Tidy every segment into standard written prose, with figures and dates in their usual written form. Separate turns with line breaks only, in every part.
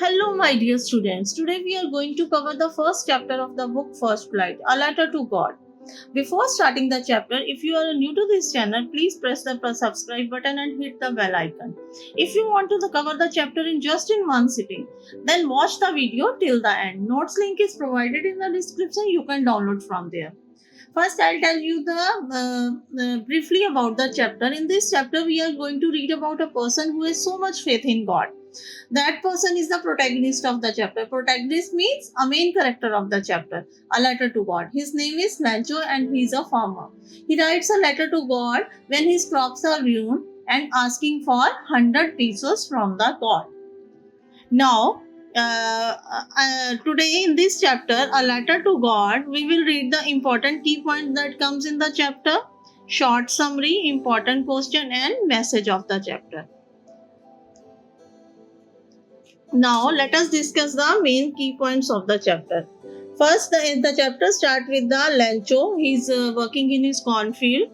Hello, my dear students. Today we are going to cover the first chapter of the book First Flight, A Letter to God. Before starting the chapter, if you are new to this channel, please press the subscribe button and hit the bell icon. If you want to cover the chapter in one sitting, then watch the video till the end. Notes link is provided in the description. You can download from there. First, I'll tell you the briefly about the chapter. In this chapter, we are going to read about a person who has so much faith in God. That person is the protagonist of the chapter. Protagonist means a main character of the chapter. A letter to God. His name is Lancho and he is a farmer. He writes a letter to God when his crops are ruined and asking for 100 pesos from the God. Now, today in this chapter, A Letter to God, we will read the important key points that comes in the chapter, short summary, important question and message of the chapter. Now, let us discuss the main key points of the chapter. First, the chapter starts with the Lancho. He is working in his cornfield.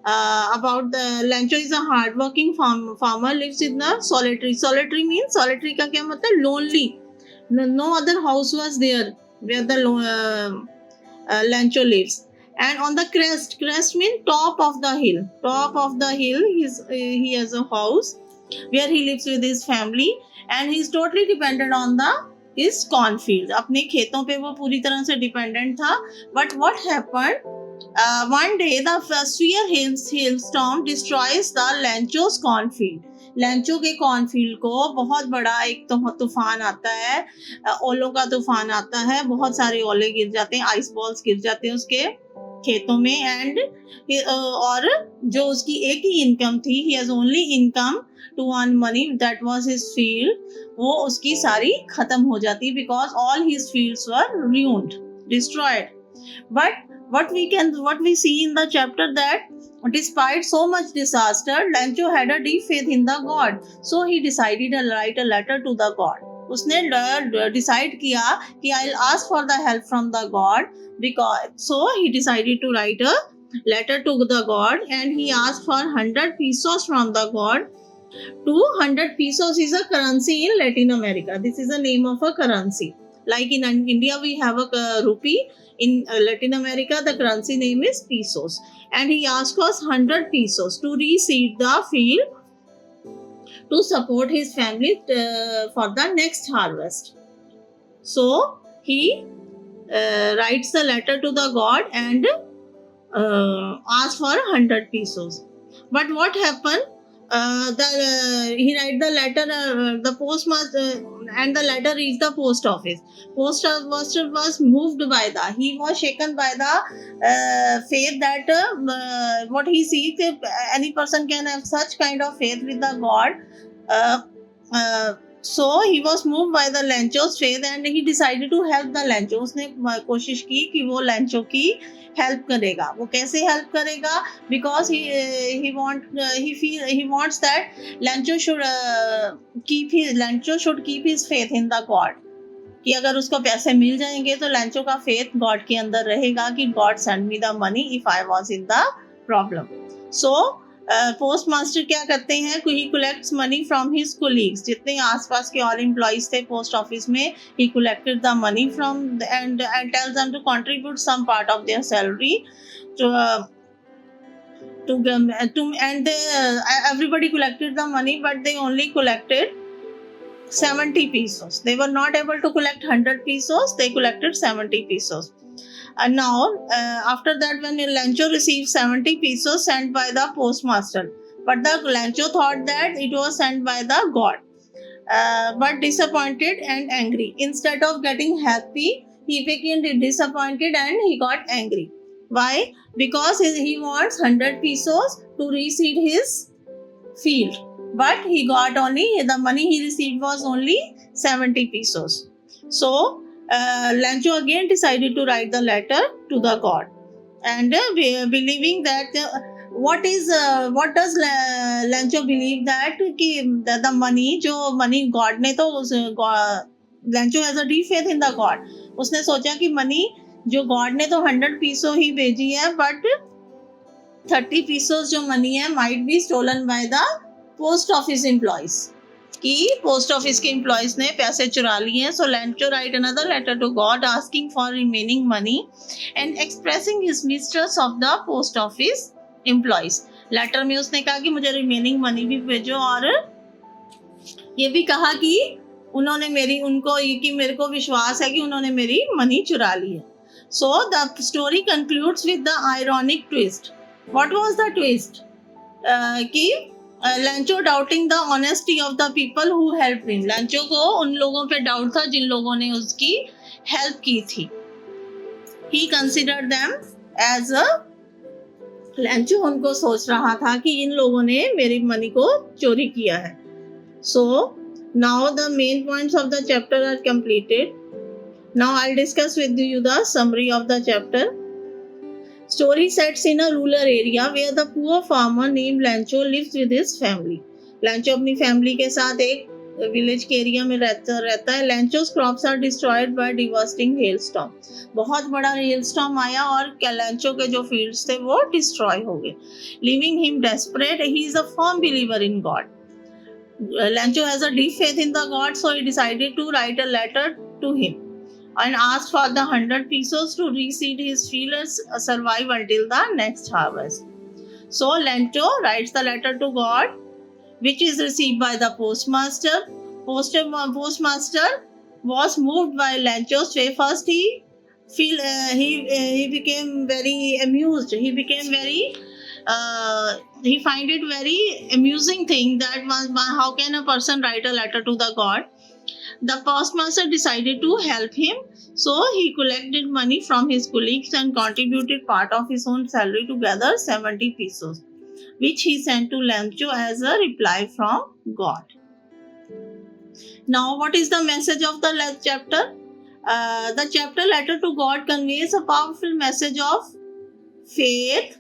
About the Lancho is a hardworking farmer, lives in the solitary. Solitary means solitary का क्या मतलब lonely. No other house was there where the Lancho lives. And on the crest means top of the hill. Top of the hill, he has a house where he lives with his family and he is totally dependent on the his cornfield. अपने खेतों पे वो पूरी तरह से dependent था. But what happened? One day the severe hailstorm destroys the Lancho's cornfield. लैंचो के cornfield को बहुत बड़ा एक तूफान आता है, ओलों का तूफान आता है, बहुत सारे ओले गिर जाते हैं, आइस बॉल्स गिर जाते हैं उसके खेतों में एंड और जो उसकी एक ही इनकम थी, he has only income to earn money, that was his field, वो उसकी सारी खत्म हो जाती because all his fields were ruined, destroyed. But what we see in the chapter that despite so much disaster, Lancho had a deep faith in the God, so he decided to write a letter to the God. उसने decide किया कि I'll ask for the help from the God, because so he decided to write a letter to the God and he asked for 100 pesos from the God. 200 pesos is a currency in Latin America. This is the name of a currency. Like in India we have a rupee. In Latin America, the currency name is pesos. And he asked us 100 pesos to reseed the field to support his family for the next harvest. So, he writes the letter to the God and asks for 100 pesos. But what happened? He write the letter, the postmaster, and the letter reached the post office. Postmaster was moved by he was shaken by the faith that what he sees, if any person can have such kind of faith with the God. So he was moved by the Lancho's faith and he decided to help the Lancho. उसने कोशिश की कि वो Lancho की help करेगा. वो कैसे help करेगा? Because he wants that Lancho should keep his faith in the God. कि अगर उसको पैसे मिल जाएंगे तो Lancho का faith God के अंदर रहेगा कि God send me the money if I was in the problem. So post master क्या करते हैं? He collects money from his colleagues. जितने आसपास के और एम्प्लॉइज थे पोस्ट ऑफिस में, he collected the money from and tells them to contribute some part of their salary to and everybody collected the money, but they only collected 70 pesos. They were not able to collect 100 pesos. They collected 70 pesos. And now, after that, when Lancho received 70 pesos sent by the postmaster, but the Lancho thought that it was sent by the God, but disappointed and angry. Instead of getting happy, he became disappointed and he got angry. Why? Because he wants 100 pesos to reseed his field, but he got only, the money he received was only 70 pesos. So, Lancho again decided to write the letter to the God and believing that what does Lancho believe that कि the money God ने तो Lancho has a deep faith in the God. उसने सोचा कि money जो God ने तो 100 pesos ही भेजी है, but 30 pesos जो money है might be stolen by the post office employees. कि पोस्ट ऑफिस के एम्प्लॉयज ने पैसे चुरा लिए हैं. So Lencho write another letter to God asking for remaining money and expressing his mistrust of the post office employees. Letter में उसने कहा कि मुझे रिमेनिंग मनी भी भेजो, और ये भी कहा कि उन्होंने मेरे को विश्वास है कि उन्होंने मेरी मनी चुरा ली है. So the story concludes with the ironic twist. What was the twist? कि Lencho doubting the honesty of the people who help him. Lencho को उन लोगों पे डाउट था जिन लोगों ने उसकी हेल्प की थी. He considered them as a, Lencho उनको सोच रहा था कि इन लोगों ने मेरी मनी को चोरी किया है. So now the main points of the chapter are completed. Now I'll discuss with you the summary of the chapter. Story sets in a rural area where the poor farmer named Lancho lives with his family. Lancho अपनी family के साथ एक village के area में रहता है. Lancho's crops are destroyed by devastating hailstorm. बहुत बड़ा hailstorm आया और Lancho के जो fields थे वो destroy हो गए. Leaving him desperate, he is a firm believer in God. Lancho has a deep faith in the God, so he decided to write a letter to him and asked for the 100 pesos to reseed his field and survive until the next harvest. So Lancho writes the letter to God, which is received by the postmaster. Postmaster was moved by Lancho's way. First he became very amused. He find it very amusing thing that how can a person write a letter to the God. The postmaster decided to help him, so he collected money from his colleagues and contributed part of his own salary to gather 70 pesos, which he sent to Lancho as a reply from God. Now, what is the message of the chapter? The chapter Letter to God conveys a powerful message of faith,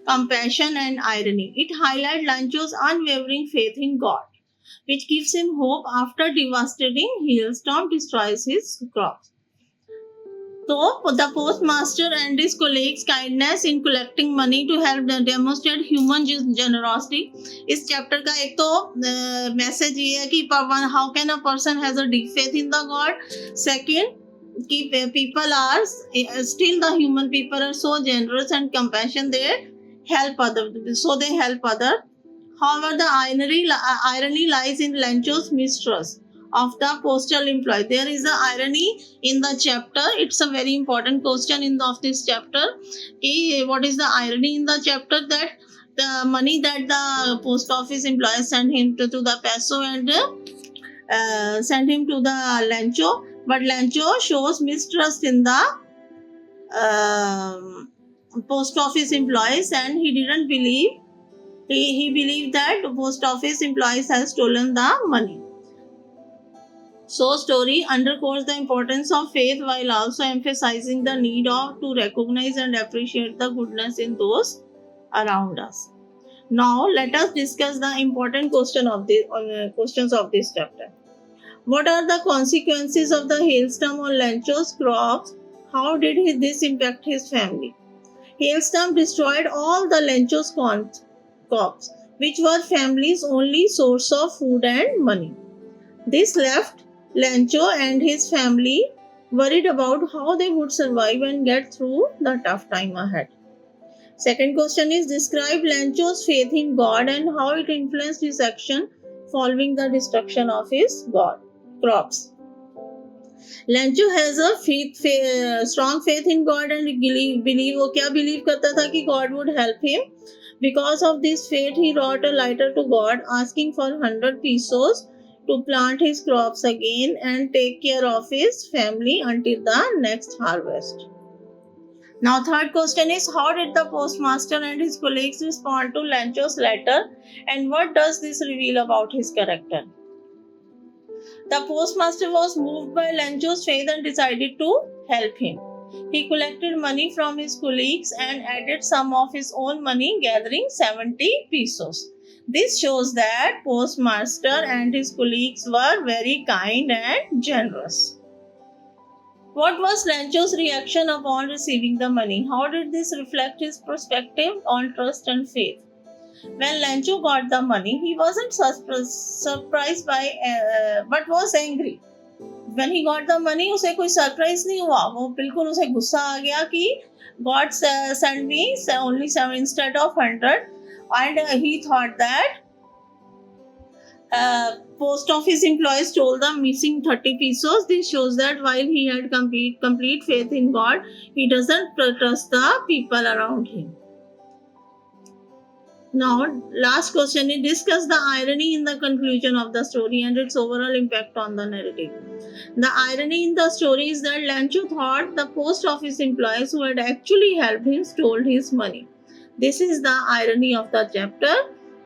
compassion and irony. It highlights Lancho's unwavering faith in God, which gives him hope after devastating hailstorm destroys his crops. So, the postmaster and his colleagues' kindness in collecting money to help them demonstrate human generosity. इस chapter का एक तो message ये है कि how can a person has a deep faith in the God. Second, people are still, the human people are so generous and compassion, they help others. However, the irony lies in Lancho's mistrust of the postal employee. There is a irony in the chapter. It's a very important question of this chapter. What is the irony in the chapter? That the money that the post office employee sent him to the peso and sent him to the Lancho, but Lancho shows mistrust in the post office employees, and he didn't believe. He believed that post office employees have stolen the money. So, story underscores the importance of faith while also emphasizing the need to recognize and appreciate the goodness in those around us. Now, let us discuss the important questions of this chapter. What are the consequences of the hailstorm on Lancho's crops? How did this impact his family? Hailstorm destroyed all the Lancho's crops, which were family's only source of food and money. This left Lancho and his family worried about how they would survive and get through the tough time ahead. Second question is, describe Lancho's faith in God and how it influenced his action following the destruction of his crops. Lancho has a strong faith in God and वो क्या believe करता था कि God would help him. Because of this faith, he wrote a letter to God asking for 100 pesos to plant his crops again and take care of his family until the next harvest. Now, third question is, how did the postmaster and his colleagues respond to Lancho's letter, and what does this reveal about his character? The postmaster was moved by Lancho's faith and decided to help him. He collected money from his colleagues and added some of his own money, gathering 70 pesos. This shows that postmaster and his colleagues were very kind and generous. What was Lancho's reaction upon receiving the money? How did this reflect his perspective on trust and faith? When Lancho got the money, he wasn't surprised by, but was angry. When he got the money, उसे कोई surprise नहीं हुआ, वो बिल्कुल उसे गुस्सा आ गया कि God sent me only 7 instead of 100, and he thought that post office employees stole the missing 30 pesos. This shows that while he had complete faith in God, he doesn't trust the people around him. Now, last question is discuss the irony in the conclusion of the story and its overall impact on the narrative. The irony in the story is that Lancho thought the post office employees who had actually helped him stole his money. This is the irony of the chapter,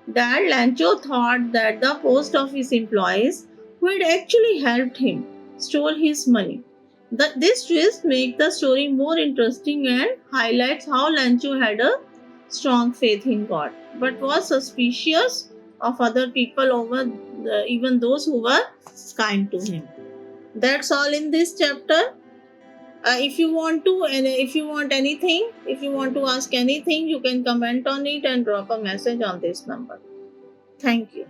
that Lancho thought that the post office employees who had actually helped him stole his money. This twist makes the story more interesting and highlights how Lancho had a strong faith in God, but was suspicious of other people over even those who were kind to him. That's all in this chapter. If you want to, and if you want anything, if you want to ask anything, you can comment on it and drop a message on this number. Thank you.